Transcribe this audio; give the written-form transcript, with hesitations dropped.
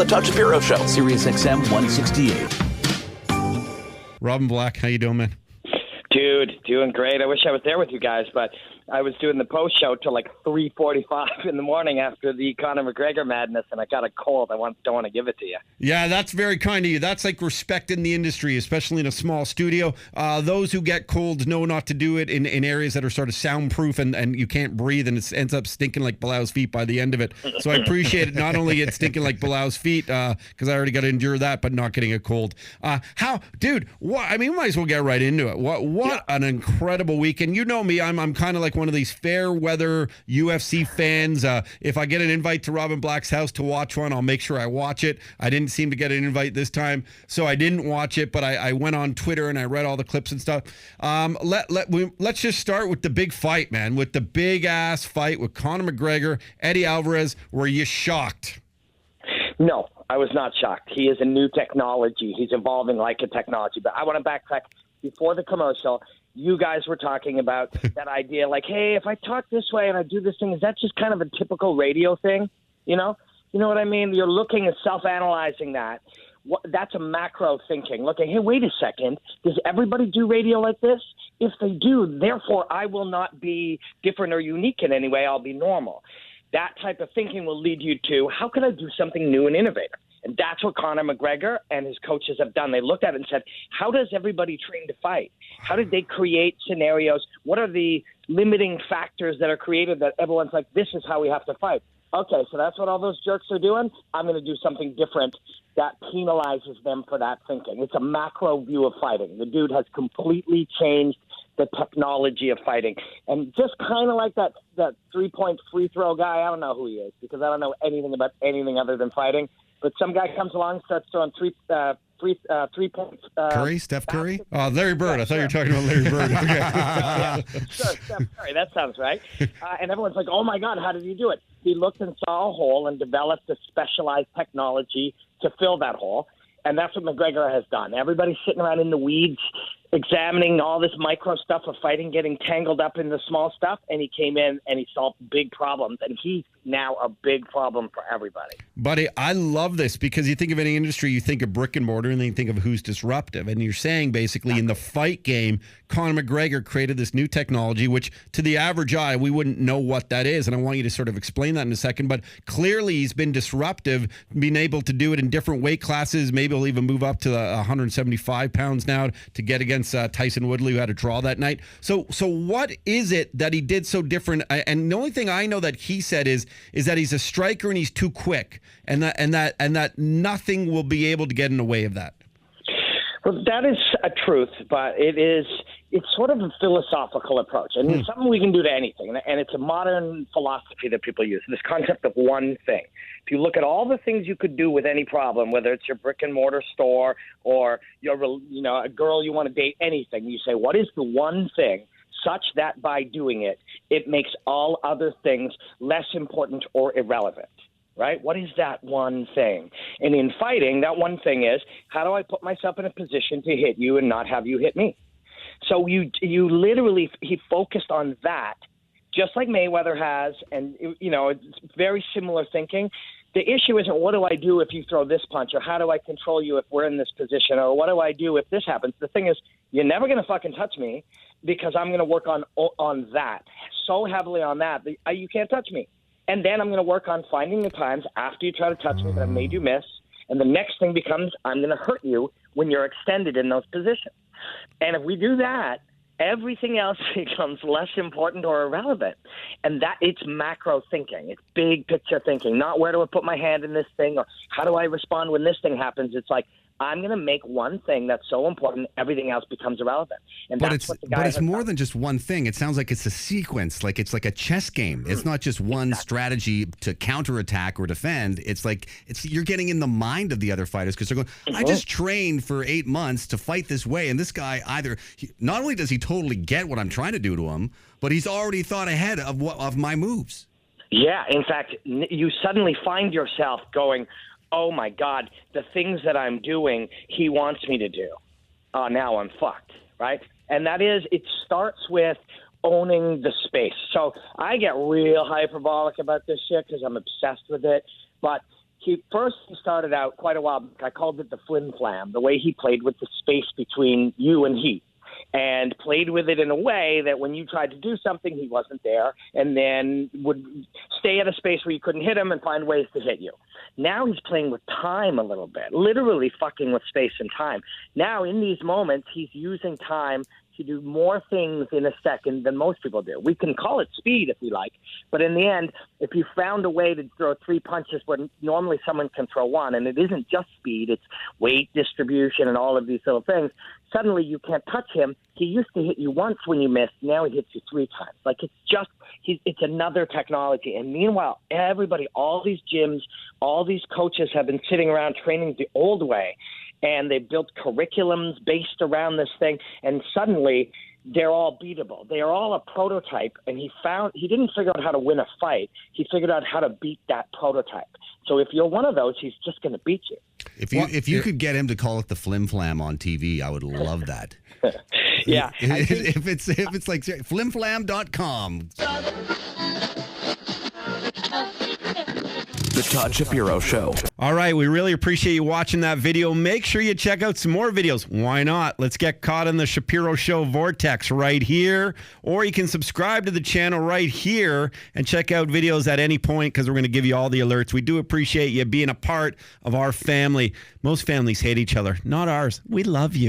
the Todd Shapiro Show, SiriusXM 168. Robin Black, how you doing, man? Dude, doing great. I wish I was there with you guys, but I was doing the post show till like 3:45 in the morning after the Conor McGregor madness, and I got a cold. Don't want to give it to you. Yeah, that's very kind of you. That's like respect in the industry, especially in a small studio. Those who get colds know not to do it in areas that are sort of soundproof and you can't breathe, and it ends up stinking like Bilau's feet by the end of it. So I appreciate it. Not only it stinking like Bilau's feet, because I already got to endure that, but not getting a cold. Dude, what? I mean, we might as well get right into it. What an incredible weekend. You know me, I'm kind of like one of these fair weather UFC fans. If I get an invite to Robin Black's house to watch one, I'll make sure I watch it. I didn't seem to get an invite this time, so I didn't watch it, but I went on Twitter and I read all the clips and stuff. Let's just start with the big fight, man, with the big ass fight with Conor McGregor, Eddie Alvarez. Were you shocked? No, I was not shocked. He is a new technology. He's evolving like a technology. But I want to backtrack. Before the commercial, you guys were talking about that idea like, hey, if I talk this way and I do this thing, is that just kind of a typical radio thing? You know what I mean? You're looking at self-analyzing that. That's a macro thinking. Looking, hey, wait a second. Does everybody do radio like this? If they do, therefore, I will not be different or unique in any way. I'll be normal. That type of thinking will lead you to, how can I do something new and innovative? And that's what Conor McGregor and his coaches have done. They looked at it and said, how does everybody train to fight? How did they create scenarios? What are the limiting factors that are created that everyone's like, this is how we have to fight? Okay, so that's what all those jerks are doing. I'm going to do something different that penalizes them for that thinking. It's a macro view of fighting. The dude has completely changed the technology of fighting. And just kind of like that 3-point free throw guy, I don't know who he is because I don't know anything about anything other than fighting. But some guy comes along, starts throwing three points. Curry, Steph Curry? Oh, Larry Bird. Yeah, I thought you were talking about Larry Bird. Okay. Yeah, sure, Steph Curry. That sounds right. And everyone's like, oh, my God, how did he do it? He looked and saw a hole and developed a specialized technology to fill that hole. And that's what McGregor has done. Everybody's sitting around in the weeds, examining all this micro stuff of fighting, getting tangled up in the small stuff, and he came in and he solved big problems, and he's now a big problem for everybody. Buddy, I love this because you think of any industry, you think of brick and mortar, and then you think of who's disruptive. And you're saying basically in the fight game, Conor McGregor created this new technology, which to the average eye, we wouldn't know what that is. And I want you to sort of explain that in a second. But clearly he's been disruptive, being able to do it in different weight classes. Maybe he'll even move up to 175 pounds now to get against Tyson Woodley, who had a draw that night. So what is it that he did so different? And the only thing I know that he said is that he's a striker and he's too quick, and that nothing will be able to get in the way of that. Well, that is a truth, but it's sort of a philosophical approach, and it's something we can do to anything, and it's a modern philosophy that people use, this concept of one thing. If you look at all the things you could do with any problem, whether it's your brick and mortar store or a girl you want to date, anything, you say, what is the one thing such that by doing it, it makes all other things less important or irrelevant? Right? What is that one thing? And in fighting, that one thing is, how do I put myself in a position to hit you and not have you hit me? So he focused on that, just like Mayweather has, and it's very similar thinking. The issue isn't what do I do if you throw this punch, or how do I control you if we're in this position, or what do I do if this happens? The thing is, you're never going to fucking touch me because I'm going to work on that so heavily on that you can't touch me. And then I'm going to work on finding the times after you try to touch me that I've made you miss. And the next thing becomes I'm going to hurt you when you're extended in those positions. And if we do that, everything else becomes less important or irrelevant. And that it's macro thinking. It's big picture thinking, not where do I put my hand in this thing or how do I respond when this thing happens. It's like, I'm going to make one thing that's so important, everything else becomes irrelevant. And but it's more than just one thing. It sounds like it's a sequence, like it's like a chess game. It's not just one strategy to counterattack or defend. It's like you're getting in the mind of the other fighters because they're going, I just trained for 8 months to fight this way, and this guy not only does he totally get what I'm trying to do to him, but he's already thought ahead of my moves. Yeah, in fact, you suddenly find yourself going, oh, my God, the things that I'm doing, he wants me to do. Now I'm fucked, right? And that is, it starts with owning the space. So I get real hyperbolic about this shit because I'm obsessed with it. But He started out quite a while back. I called it the flim flam, the way he played with the space between you and he, and played with it in a way that when you tried to do something, he wasn't there, and then would stay at a space where you couldn't hit him and find ways to hit you. Now he's playing with time a little bit, literally fucking with space and time. Now in these moments, he's using time to do more things in a second than most people do. We can call it speed if we like, but in the end, if you found a way to throw 3 punches where normally someone can throw 1, and it isn't just speed, it's weight distribution and all of these little things, suddenly you can't touch him. He used to hit you once when you missed. Now he hits you 3 times. Like, it's another technology. And meanwhile, everybody, all these gyms, all these coaches have been sitting around training the old way, and they built curriculums based around this thing, and suddenly they're all beatable. They are all a prototype, and he didn't figure out how to win a fight. He figured out how to beat that prototype. So if you're one of those, he's just going to beat you. If you could get him to call it the flim flam on TV, I would love that. Yeah. If it's like flimflam.com. The Todd Shapiro Show. All right, we really appreciate you watching that video. Make sure you check out some more videos. Why not? Let's get caught in the Shapiro Show vortex right here. Or you can subscribe to the channel right here and check out videos at any point, because we're going to give you all the alerts. We do appreciate you being a part of our family. Most families hate each other. Not ours. We love you.